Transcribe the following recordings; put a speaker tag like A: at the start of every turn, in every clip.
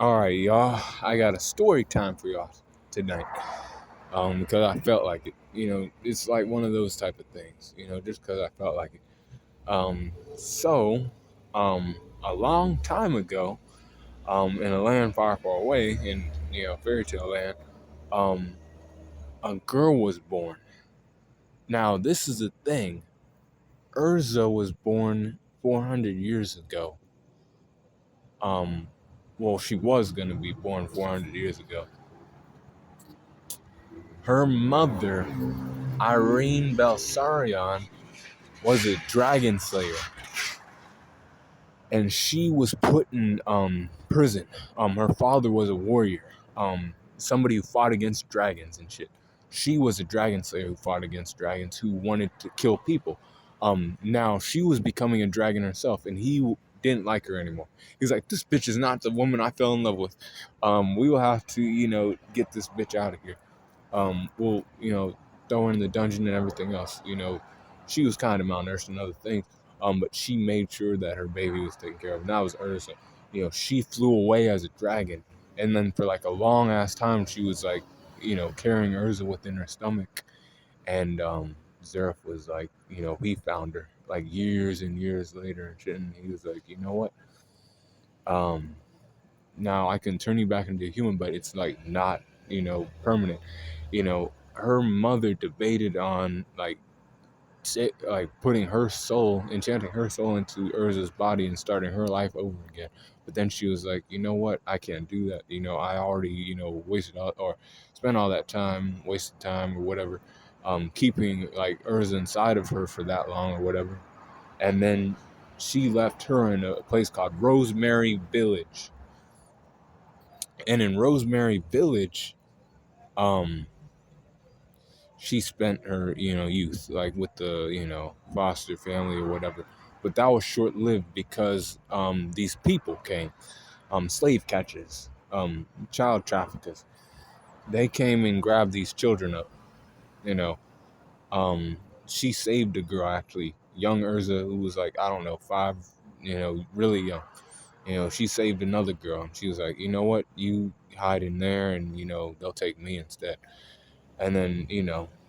A: All right, y'all. I got a story time for y'all tonight. Because I felt like it. It's like one of those type of things. Just because I felt like it. So, a long time ago, in a land far, far away, in fairy tale land, um, a girl was born. Now, this is the thing. Erza was born 400 years ago. Um, well, she was gonna be born 400 years ago. Her mother, Irene Belsarion, was a dragon slayer, and she was put in prison. Her father was a warrior, somebody who fought against dragons and shit. She was a dragon slayer who fought against dragons, who wanted to kill people. Now she was becoming a dragon herself, and he didn't like her anymore. He's like, this bitch is not the woman I fell in love with. We will have to, get this bitch out of here. We'll, throw her in the dungeon and everything else. She was kind of malnourished and other things. But she made sure that her baby was taken care of. And that was Erza. She flew away as a dragon. And then for like a long ass time, she was like, carrying Erza within her stomach. And Zeref was like, he found her like years and years later and shit. And he was like, you know what? Now I can turn you back into a human, but it's like not, permanent. Her mother debated on like putting her soul, enchanting her soul into Urza's body and starting her life over again. But then she was like, you know what? I can't do that. I already, wasted all, or spent all that time, wasted time or whatever, keeping like Urza inside of her for that long or whatever. And then she left her in a place called Rosemary Village. And in Rosemary Village, she spent her, youth like with the, foster family or whatever. But that was short lived because these people came, slave catchers, child traffickers. They came and grabbed these children up. You know, she saved a girl actually, young Erza, who was like, I don't know, 5, really young. She saved another girl, and she was like, you know what, you hide in there, and they'll take me instead. And then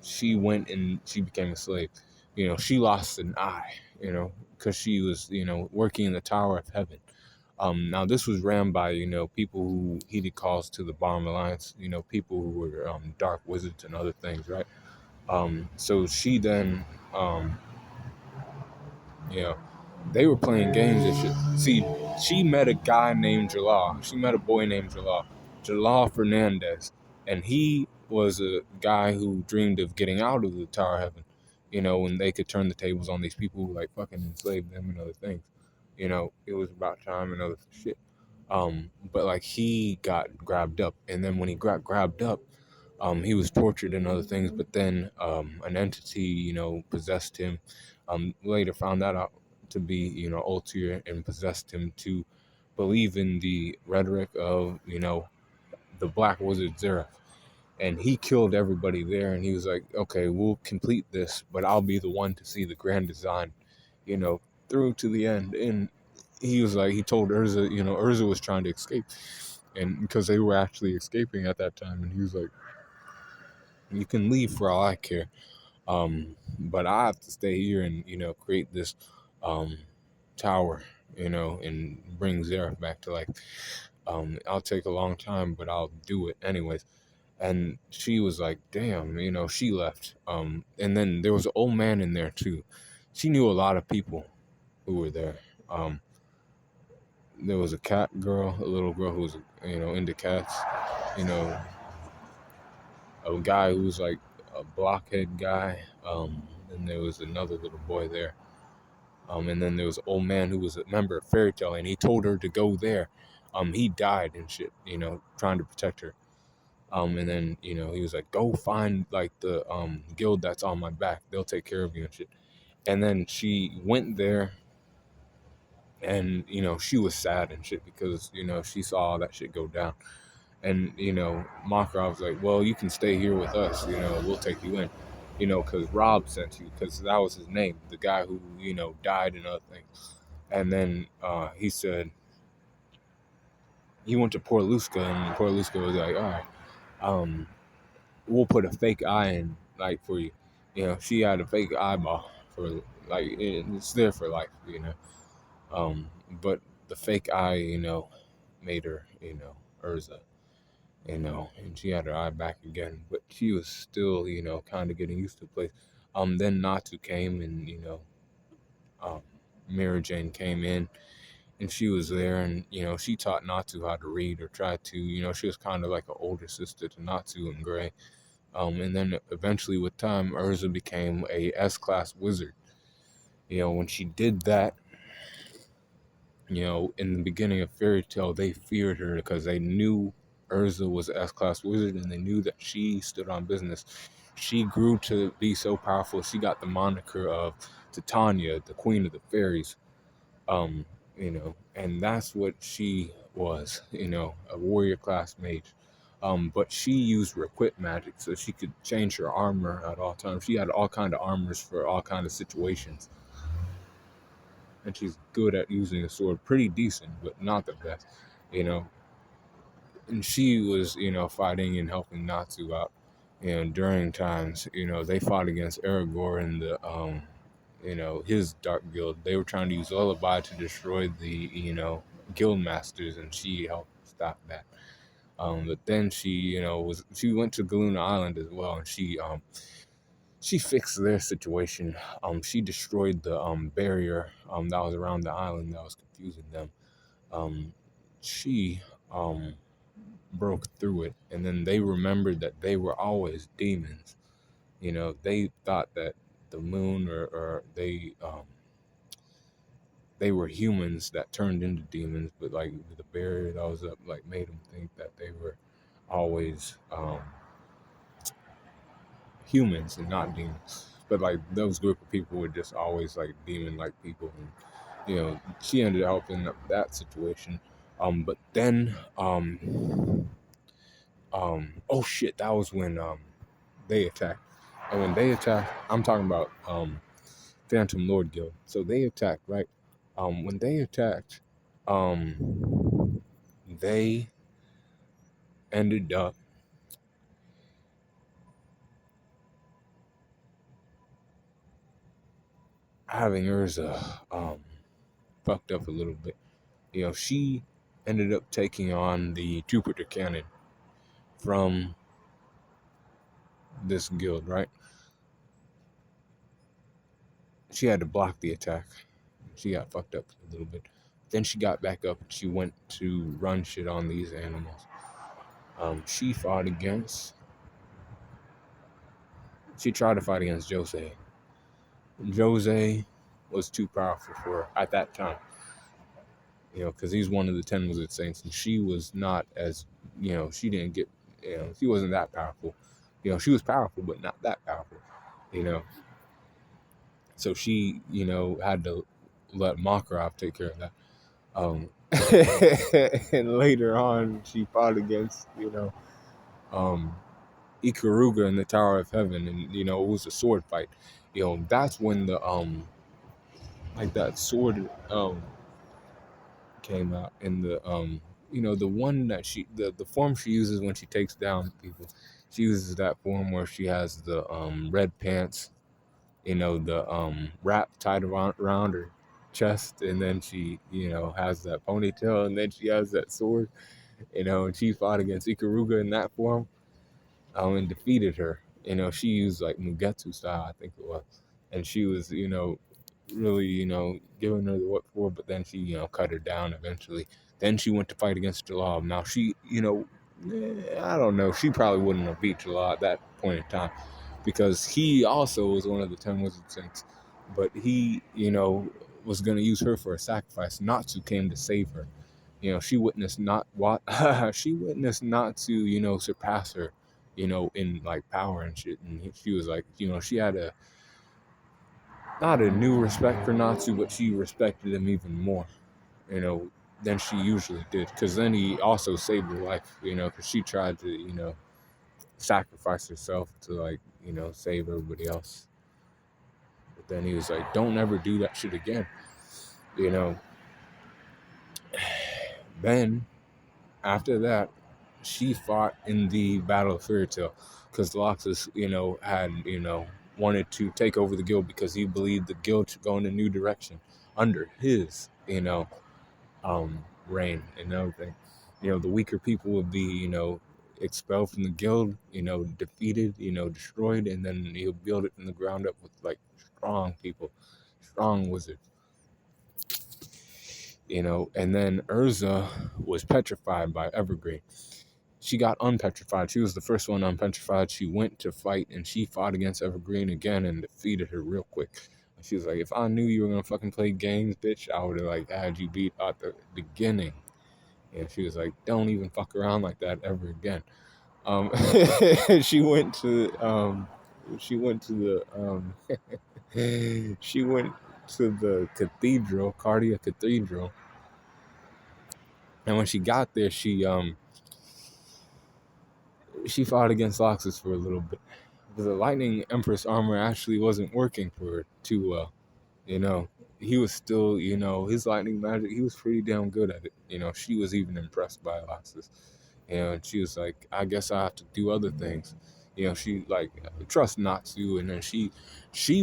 A: she went and she became a slave. She lost an eye, because she was working in the Tower of Heaven. Now this was ran by people who heeded calls to the Bottom Alliance, people who were dark wizards and other things, right? So she then you know they were playing games and shit. See, she met a guy named Jalal. She met a boy named Jalal Fernandez, and he was a guy who dreamed of getting out of the Tower of Heaven, when they could turn the tables on these people who like fucking enslaved them and other things. It was about time and other shit. But like he got grabbed up, and then when he got grabbed up, he was tortured and other things. But then an entity, possessed him. Later found that out to be, Ultir, and possessed him to believe in the rhetoric of, the Black Wizard Zeref. And he killed everybody there, and he was like, okay, we'll complete this, but I'll be the one to see the grand design, through to the end. And he was like, he told Erza, Erza was trying to escape, and because they were actually escaping at that time, and he was like, you can leave for all I care, but I have to stay here and create this tower, and bring Zeref back to life. I'll take a long time, but I'll do it anyways. And she was like, damn, she left. And then there was an old man in there too. She knew a lot of people who were there. There was a cat girl, a little girl who was, into cats. A guy who was like a blockhead guy. And there was another little boy there. And then there was an old man who was a member of Fairy Tale, and he told her to go there. He died and shit, trying to protect her. And then, he was like, go find like the guild that's on my back. They'll take care of you and shit. And then she went there, and, she was sad and shit because, she saw all that shit go down. And, Makarov was like, well, you can stay here with us, we'll take you in, because Rob sent you, because that was his name, the guy who, died and other things. And then he said, he went to Porluska, and Porluska was like, all right, we'll put a fake eye in, like, for you. You know, she had a fake eyeball for, like, it's there for life, you know. But the fake eye, you know, made her, you know, Erza, you know, and she had her eye back again, but she was still, you know, kind of getting used to the place. Then Natu came, and, you know, um, Mary Jane came in, and she was there, and, you know, she taught Natu how to read, or tried to, you know, she was kind of like an older sister to Natu and Gray. And then eventually with time, Erza became a S-class wizard. You know, when she did that, you know, in the beginning of Fairy Tale, they feared her because they knew Erza was an S-class wizard, and they knew that she stood on business. She grew to be so powerful, she got the moniker of Titania, the Queen of the Fairies. Um, you know, and that's what she was, you know, a warrior class mage. But she used requip magic, so she could change her armor at all times. She had all kind of armors for all kind of situations, and she's good at using a sword, pretty decent, but not the best, you know. And she was, you know, fighting and helping Natsu out, you know, during times, you know, they fought against Aragorn and the you know, his dark guild. They were trying to use Lullaby to destroy the, you know, guild masters, and she helped stop that. But then she, you know, she went to Galuna Island as well, and she fixed their situation. She destroyed the barrier that was around the island that was confusing them. She broke through it, and then they remembered that they were always demons. You know, they thought that the moon, or they were humans that turned into demons, but like the barrier that was up, like, made them think that they were always humans and not demons. But like those group of people were just always like demon-like people, and, you know, she ended up helping up that situation. But then oh shit, that was when they attacked, and when they attacked, I'm talking about Phantom Lord Guild. So they attacked, right? When they attacked, they ended up having Urza fucked up a little bit. You know, she ended up taking on the Jupiter Cannon from this guild, right? She had to block the attack. She got fucked up a little bit. Then she got back up, and she went to run shit on these animals. She fought against. She tried to fight against Jose. Jose was too powerful for her at that time. You know, because he's one of the 10 Wizard Saints, and she was not as, you know, she didn't get, you know, she wasn't that powerful. You know, she was powerful, but not that powerful, you know. So she, you know, had to let Makarov take care of that. And later on, she fought against, you know, Ikaruga in the Tower of Heaven, and, you know, it was a sword fight. You know, that's when the like that sword came out, in the you know, the one that the form she uses when she takes down people. She uses that form where she has the red pants, you know, the wrap tied around her chest, and then she, you know, has that ponytail, and then she has that sword, you know, and she fought against Ikaruga in that form, and defeated her. You know, she used like Mugetsu style, I think it was, and she was, you know, really, you know, giving her the what for, but then she, you know, cut her down eventually. Then she went to fight against Jalal. Now she, you know, I don't know, she probably wouldn't have beat Jalal at that point in time, because he also was one of the 10 Wizard Saints, but he, you know, was going to use her for a sacrifice. Natsu came to save her. You know, she witnessed not what she witnessed Natsu, you know, surpass her, you know, in like power and shit. And she was like, you know, she had a not a new respect for Natsu, but she respected him even more, you know, than she usually did. Because then he also saved her life, you know, because she tried to, you know, sacrifice herself to, like, you know, save everybody else. But then he was like, don't ever do that shit again, you know. Then After that, she fought in the Battle of Fairy Tale because Loxus, had, wanted to take over the guild because he believed the guild should go in a new direction under his, reign and everything. The weaker people would be, expelled from the guild, defeated, destroyed, and then he'll build it from the ground up with like strong people, strong wizards. And then Erza was petrified by Evergreen. She got unpetrified. She was the first one unpetrified. She went to fight, and she fought against Evergreen again and defeated her real quick. And she was like, if I knew you were going to fucking play games, bitch, I would have, like, had you beat at the beginning. And she was like, don't even fuck around like that ever again. She went to the cathedral, Cardia Cathedral. And when she got there, she fought against Loxus for a little bit. But the Lightning Empress armor actually wasn't working for her too well. He was still, his lightning magic, he was pretty damn good at it. She was even impressed by Loxus. And she was like, I guess I have to do other things. She like trust Natsu, and then she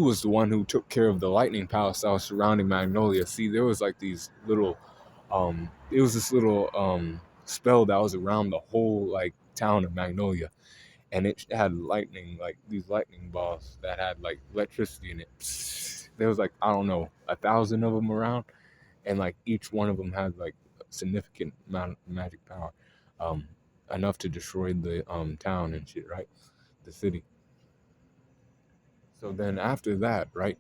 A: was the one who took care of the lightning palace that was surrounding Magnolia. See, there was like these little it was this little spell that was around the whole like town of Magnolia, and it had lightning, like these lightning balls that had like electricity in it. There was like, I don't know, 1,000 of them around, and like each one of them had like a significant amount of magic power, enough to destroy the town and shit, right? The city. So then after that, right,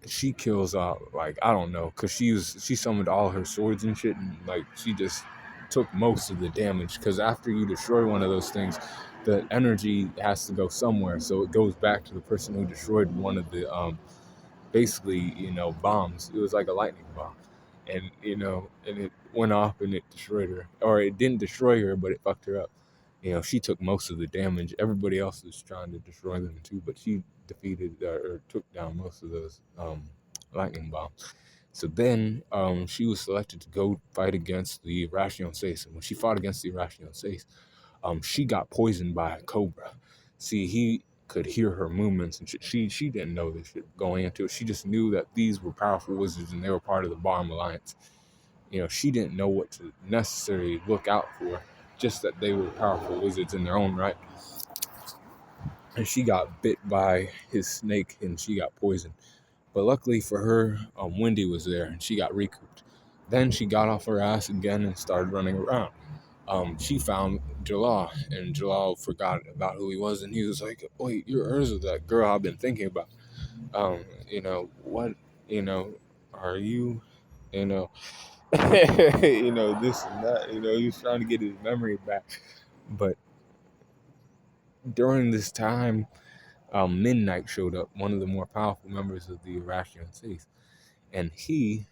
A: she kills like, I don't know, because she summoned all her swords and shit, and like she just took most of the damage, because after you destroy one of those things, the energy has to go somewhere, so it goes back to the person who destroyed one of the basically, bombs. It was like a lightning bomb, and and it went off and it destroyed her, or it didn't destroy her, but it fucked her up. She took most of the damage. Everybody else was trying to destroy them too, but she defeated or took down most of those lightning bombs. So then she was selected to go fight against the Irrational Seis. And when she fought against the Irrational Seis, she got poisoned by a cobra. See, he could hear her movements and shit. She didn't know this shit going into it. She just knew that these were powerful wizards and they were part of the Bomb Alliance. She didn't know what to necessarily look out for, just that they were powerful wizards in their own right. And she got bit by his snake and she got poisoned. But luckily for her, Wendy was there and she got recouped. Then she got off her ass again and started running around. She found Jalal, and Jalal forgot about who he was, and he was like, wait, you're Erza, that girl I've been thinking about. What, are you, this and that, he was trying to get his memory back. But during this time, Midnight showed up, one of the more powerful members of the Irrational Seis, and he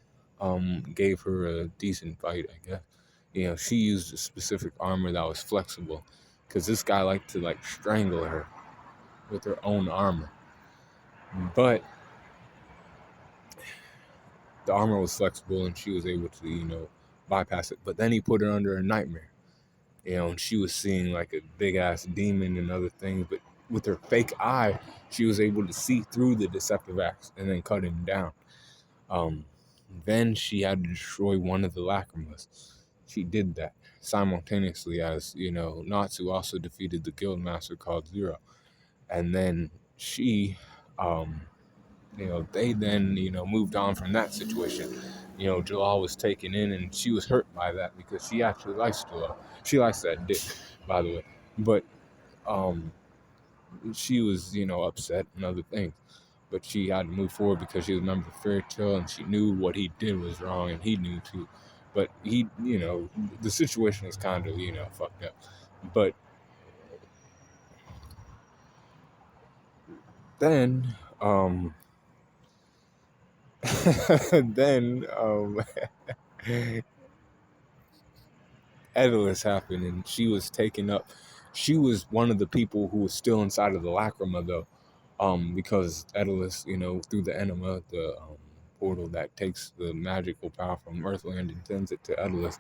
A: gave her a decent fight, I guess. She used a specific armor that was flexible, because this guy liked to like strangle her with her own armor. But the armor was flexible and she was able to, bypass it. But then he put her under a nightmare, and she was seeing like a big ass demon and other things. But with her fake eye, she was able to see through the deceptive acts and then cut him down. Then she had to destroy one of the lacrimas. She did that simultaneously as, Natsu also defeated the guild master called Zero. And then she, they then, moved on from that situation. Jalal was taken in and she was hurt by that because she actually likes Jalal. She likes that dick, by the way. But she was, upset and other things. But she had to move forward because she was a member of Fairy Tale and she knew what he did was wrong and he knew too. But he, the situation was kind of, fucked up. But then, then, Edalus happened and she was taken up. She was one of the people who was still inside of the lacrima though. Because Edalus, through the enema, the portal that takes the magical power from Earthland and sends it to Edelus,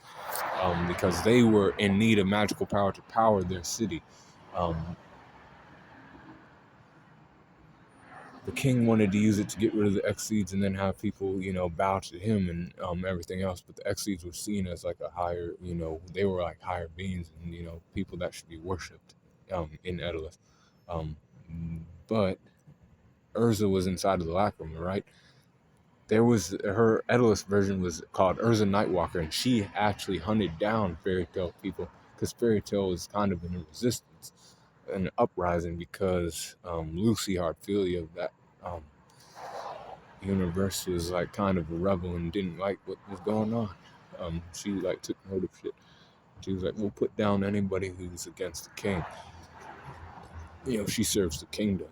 A: because they were in need of magical power to power their city. Um, the king wanted to use it to get rid of the Exceeds and then have people, bow to him and everything else. But the Exceeds were seen as like a higher, they were like higher beings and people that should be worshipped in Edelus. Um, but Erza was inside of the Lacrima, right? There was her Edelus version was called Erza Nightwalker, and she actually hunted down Fairy Tale people because Fairy Tale was kind of in a resistance, an uprising because Lucy Hartfilia, that um, universe, was like kind of a rebel and didn't like what was going on. She like took note of shit. She was like, "We'll put down anybody who's against the king." She serves the kingdom.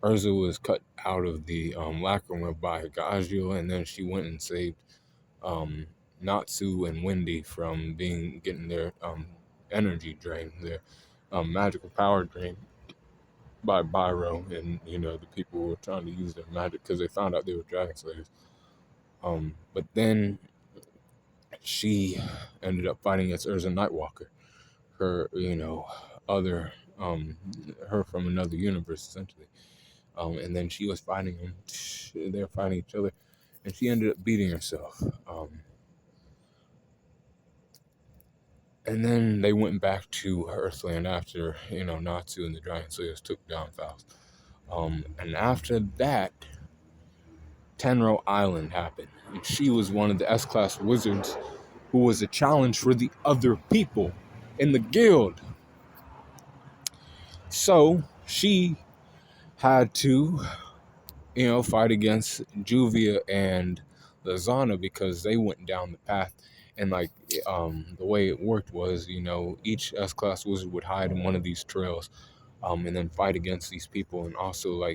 A: Erza was cut out of the Lacrima by Higashio, and then she went and saved Natsu and Wendy from getting their energy drained, their magical power drained by Byro and the people who were trying to use their magic because they found out they were dragon slayers. But then she ended up fighting against Erza Nightwalker, her other her from another universe essentially. And then she was fighting him. They were fighting each other, and she ended up beating herself. And then they went back to Earthland after, Natsu and the Dragon Slayers took down Faust. And after that, Tenro Island happened. And she was one of the S-Class wizards who was a challenge for the other people in the guild. So she had to, fight against Juvia and Lazana because they went down the path. And the way it worked was, each S-Class wizard would hide in one of these trails, and then fight against these people, and also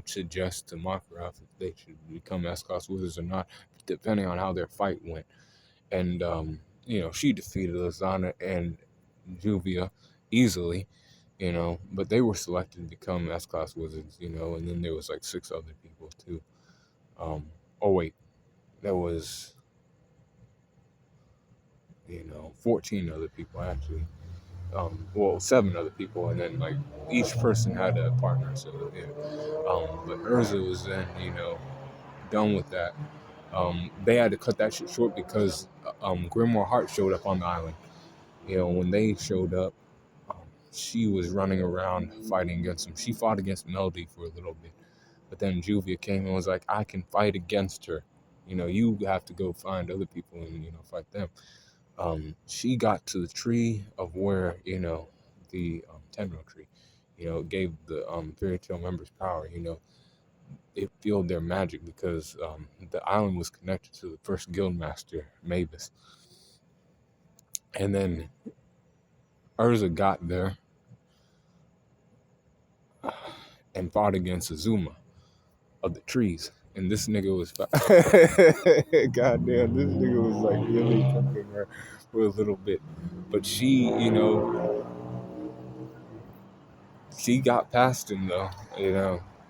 A: suggest to Makarov if they should become S-Class wizards or not, depending on how their fight went. And she defeated Lazana and Juvia easily, but they were selected to become S-Class wizards, and then there was 6 other people too. Oh wait, there was 14 other people actually. 7 other people, and then each person had a partner. So yeah, but Erza was then done with that. They had to cut that shit short because Grimoire Hart showed up on the island. When they showed up, um, she was running around fighting against them. She fought against Melody for a little bit, but then Juvia came and was like, "I can fight against her. You have to go find other people and fight them." She got to the tree of where, the Tenro tree, gave the Fairy Tale members power. It fueled their magic because the island was connected to the first guild master, Mavis. And then Erza got there and fought against Azuma of the trees. And this nigga was, goddamn, this nigga was really pumping her for a little bit. But she, she got past him though.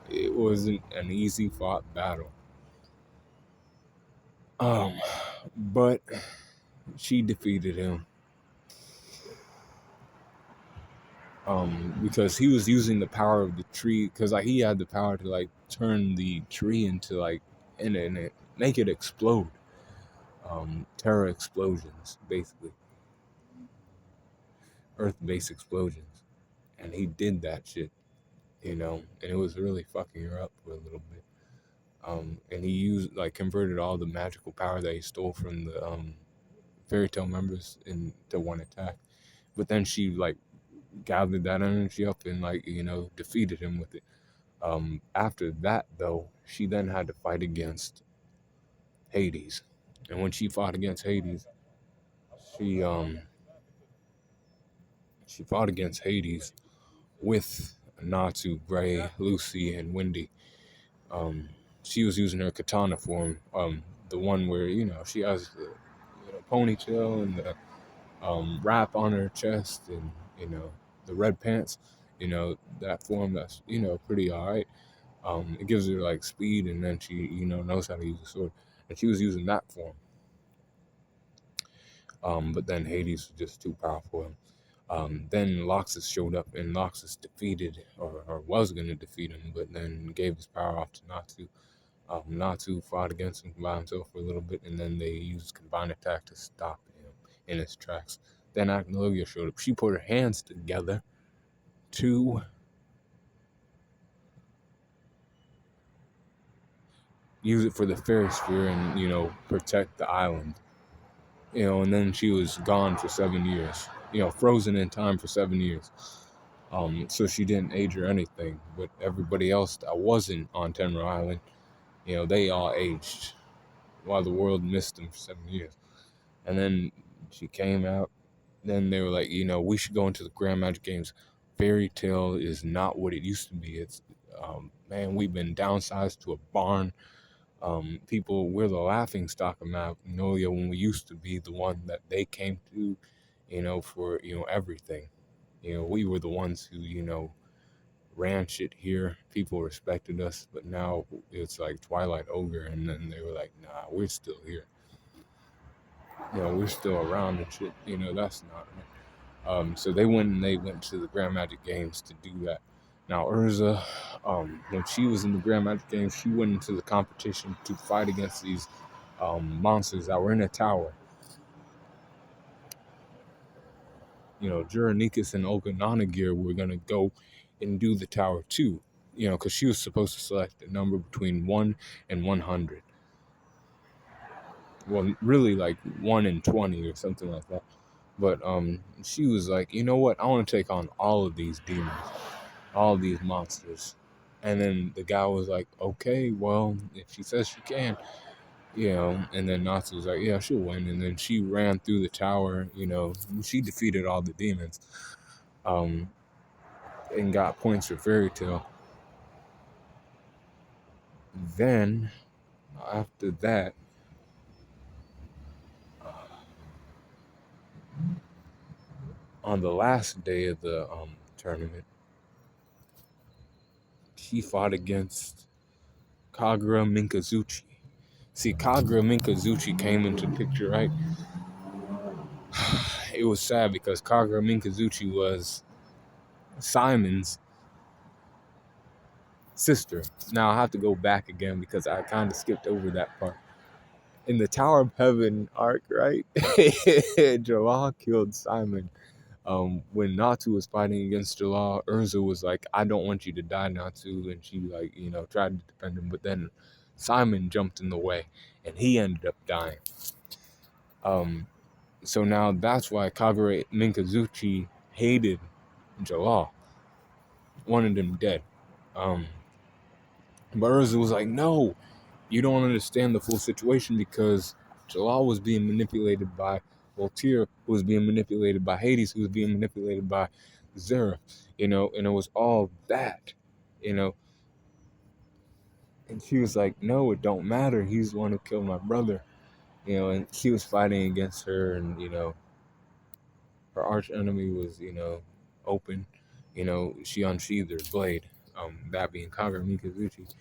A: It wasn't an easy fought battle. But she defeated him. Because he was using the power of the tree, because he had the power to turn the tree into in it, make it explode. Terra explosions, basically. Earth-based explosions. And he did that shit, and it was really fucking her up for a little bit. And he used converted all the magical power that he stole from the Fairy Tale members into one attack. But then she gathered that energy up and defeated him with it. After that though, she then had to fight against Hades. And when she fought against Hades, she fought against Hades with Natsu, Gray, Lucy, and Wendy. She was using her katana form, the one where she has the ponytail and the wrap on her chest, and the red pants. That form that's pretty alright. It gives her like speed, and then she, knows how to use a sword. And she was using that form. But then Hades was just too powerful. Then Loxus showed up, and Loxus defeated, or was going to defeat him, but then gave his power off to Natsu. Natsu fought against him by himself for a little bit, and then they used combined attack to stop him in his tracks. Then Acnologia showed up. She put her hands together to use it for the fairy sphere and, protect the island. And then she was gone for 7 years, frozen in time for 7 years. So she didn't age or anything, but everybody else that wasn't on Tenro Island, they all aged while the world missed them for 7 years. And then she came out. Then they were like, we should go into the Grand Magic Games. Fairy Tale is not what it used to be. It's, man, we've been downsized to a barn. We're the laughing stock of Magnolia when we used to be the one that they came to, for, everything. We were the ones who, ran shit here. People respected us, but now it's like Twilight Ogre, and then they were like, nah, we're still here. We're still around and shit. That's not right. So they went to the Grand Magic Games to do that. Now Erza, when she was in the Grand Magic Games, she went into the competition to fight against these monsters that were in a tower. Juranikas and Oganonagir were gonna go and do the tower too. Because she was supposed to select a number between 1 and 100. Well, really like 1 and 20 or something like that. But she was like, you know what? I want to take on all of these demons, all of these monsters. And then the guy was like, okay, well, if she says she can, and then Natsu was like, yeah, she'll win. And then she ran through the tower, she defeated all the demons, and got points for Fairy Tale. Then, after that, on the last day of the tournament, he fought against Kagura Minkazuchi. See, Kagura Minkazuchi came into the picture, right? It was sad because Kagura Minkazuchi was Simon's sister. Now I have to go back again because I kind of skipped over that part. In the Tower of Heaven arc, right? Jalal killed Simon. When Natsu was fighting against Jalal, Erza was like, I don't want you to die, Natsu. And she, tried to defend him. But then Simon jumped in the way, and he ended up dying. So now that's why Kagura Minkazuchi hated Jalal. Wanted him dead. But Erza was like, no, you don't understand the full situation because Jalal was being manipulated by Voltaire, who was being manipulated by Hades, who was being manipulated by Zerah, and it was all that, And she was like, no, it don't matter. He's the one who killed my brother, and he was fighting against her, and, her arch enemy was, open. She unsheathed her blade, that being Kagura Mikazuchi.